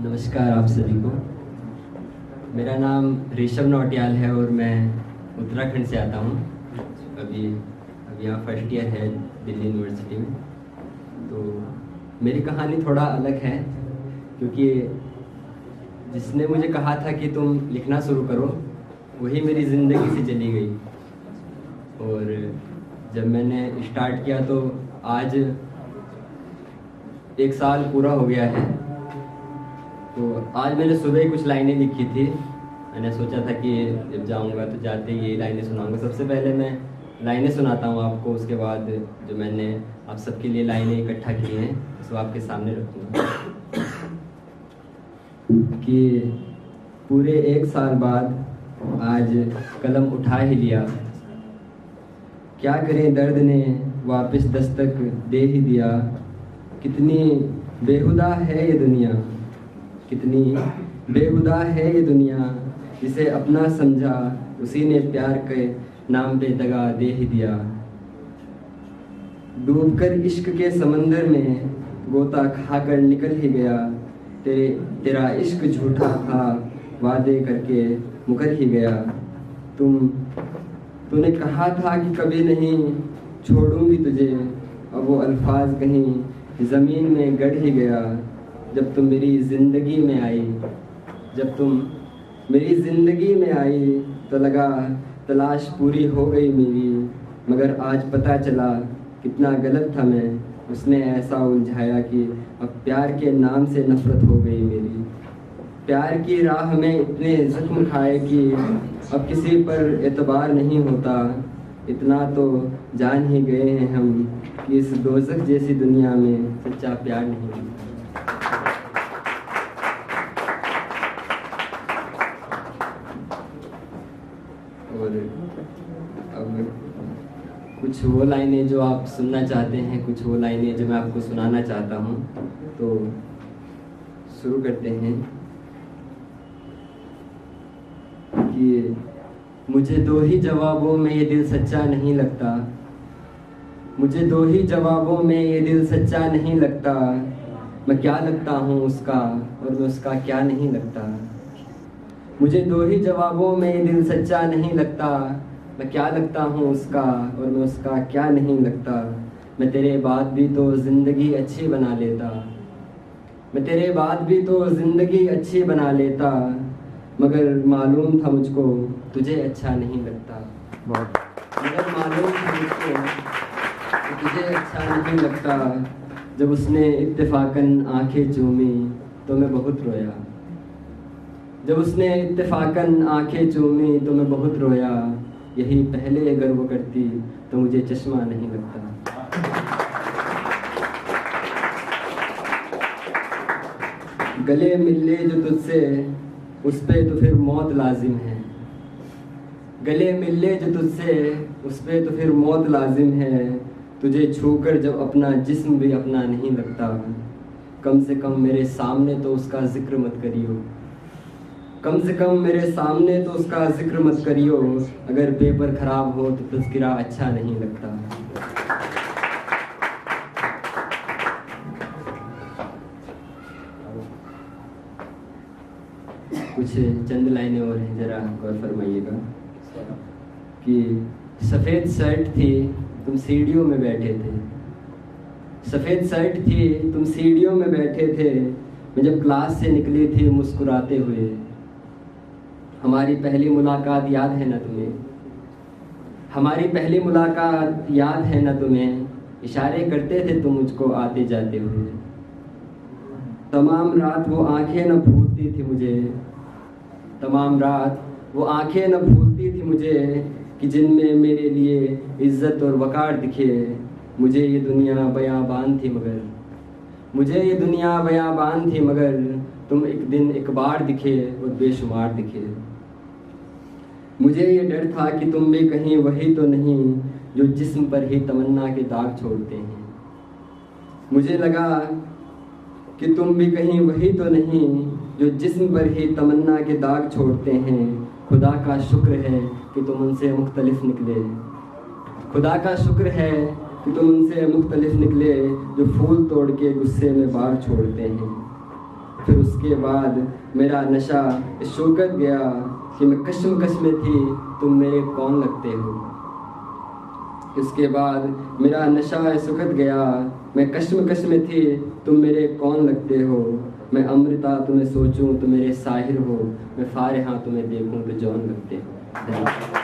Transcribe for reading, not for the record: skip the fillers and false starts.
नमस्कार आप सभी को। मेरा नाम ऋषभ नौटियाल है और मैं उत्तराखंड से आता हूँ। अभी यहाँ फर्स्ट ईयर है दिल्ली यूनिवर्सिटी में। तो मेरी कहानी थोड़ा अलग है, क्योंकि जिसने मुझे कहा था कि तुम लिखना शुरू करो वही मेरी ज़िंदगी से चली गई। और जब मैंने स्टार्ट किया तो आज 1 साल पूरा हो गया है। तो आज मैंने सुबह ही कुछ लाइनें लिखी थी। मैंने सोचा था कि जब जाऊंगा तो जाते ही ये लाइनें सुनाऊंगा। सबसे पहले मैं लाइनें सुनाता हूँ आपको, उसके बाद जो मैंने आप सबके लिए लाइनें इकट्ठा की हैं उसको आपके सामने रखूँगा। कि पूरे 1 साल बाद आज कलम उठा ही लिया, क्या करें दर्द ने वापस दस्तक दे ही दिया। कितनी बेहुदा है ये दुनिया, कितनी बेहुदा है ये दुनिया, जिसे अपना समझा उसी ने प्यार के नाम पे दगा दे ही दिया। डूबकर इश्क के समंदर में गोता खाकर निकल ही गया। तेरा इश्क झूठा था, वादे करके मुकर ही गया। तूने कहा था कि कभी नहीं छोड़ूंगी तुझे, अब वो अल्फाज कहीं ज़मीन में गड़ ही गया। जब तुम मेरी ज़िंदगी में आई, जब तुम मेरी ज़िंदगी में आई तो लगा तलाश पूरी हो गई मेरी। मगर आज पता चला कितना गलत था मैं, उसने ऐसा उलझाया कि अब प्यार के नाम से नफ़रत हो गई मेरी। प्यार की राह में इतने ज़ख्म खाए कि अब किसी पर एतबार नहीं होता। इतना तो जान ही गए हैं हम कि इस दोज़ख जैसी दुनिया में सच्चा प्यार नहीं होता। और अब कुछ वो लाइनें जो आप सुनना चाहते हैं, कुछ वो लाइनें जो मैं आपको सुनाना चाहता हूँ, तो शुरू करते हैं। कि मुझे 2 ही जवाबों में ये दिल सच्चा नहीं लगता, मुझे 2 ही जवाबों में ये दिल सच्चा नहीं लगता। मैं क्या लगता हूँ उसका और मैं उसका क्या नहीं लगता। मुझे 2 ही जवाबों में ये दिल सच्चा नहीं लगता। मैं क्या लगता हूँ उसका और मैं उसका क्या नहीं लगता। मैं तेरे बाद भी तो ज़िंदगी अच्छी बना लेता, मैं तेरे बाद भी तो ज़िंदगी अच्छी बना लेता। मगर मालूम था मुझको तुझे अच्छा नहीं लगता। मगर मालूम था मुझको कि तुझे अच्छा नहीं लगता। जब उसने इत्तेफाकन आंखें चूमी तो मैं बहुत रोया, जब उसने इत्तेफाकन आंखें चूमी तो मैं बहुत रोया। यही पहले अगर वो करती तो मुझे चश्मा नहीं लगता। गले मिले जो तुझसे उस पे तो फिर मौत लाजिम है, गले मिले जो तुझसे उस पे तो फिर मौत लाजिम है। तुझे छूकर जब अपना जिस्म भी अपना नहीं लगता। कम से कम मेरे सामने तो उसका जिक्र मत करियो, कम से कम मेरे सामने तो उसका जिक्र मत करियो। अगर पेपर ख़राब हो तो तज़किरा अच्छा नहीं लगता। कुछ चंद लाइनें और हैं, ज़रा गौर फरमाइएगा। कि सफ़ेद शर्ट थी तुम सीढ़ियों में बैठे थे, सफ़ेद शर्ट थी तुम सीढ़ियों में बैठे थे। मैं जब क्लास से निकली थी मुस्कुराते हुए। हमारी पहली मुलाकात याद है ना तुम्हें, हमारी पहली मुलाकात याद है ना तुम्हें। इशारे करते थे तुम मुझको आते जाते हुए। तमाम रात वो आंखें न भूलती थी मुझे, तमाम रात वो आंखें न भूलती थी मुझे, कि जिनमें मेरे लिए इज़्ज़त और वक़ार दिखे। मुझे ये दुनिया बयाबान थी मगर, मुझे ये दुनिया बयाबान थी मगर, तुम एक दिन एक बार दिखे और बेशुमार दिखे। मुझे ये डर था कि तुम भी कहीं वही तो नहीं जो जिस्म पर ही तमन्ना के दाग छोड़ते हैं। मुझे लगा कि तुम भी कहीं वही तो नहीं जो जिस्म पर ही तमन्ना के दाग छोड़ते हैं। खुदा का शुक्र है कि तुम उनसे मुख्तलिफ निकले, खुदा का शुक्र है कि तुम उनसे मुख्तलिफ निकले, जो फूल तोड़ के गुस्से में बाग छोड़ते हैं। फिर उसके बाद मेरा नशा इस शौकत गया कि मैं कश्मकश में थी, तुम मेरे कौन लगते हो। इसके बाद मेरा नशा इस वक्त गया, मैं कश्मकश में थी, तुम मेरे कौन लगते हो। मैं अमृता तुम्हें सोचूं तो मेरे साहिर हो, मैं फारिहा तुम्हें देखूं तो जौन लगते हो।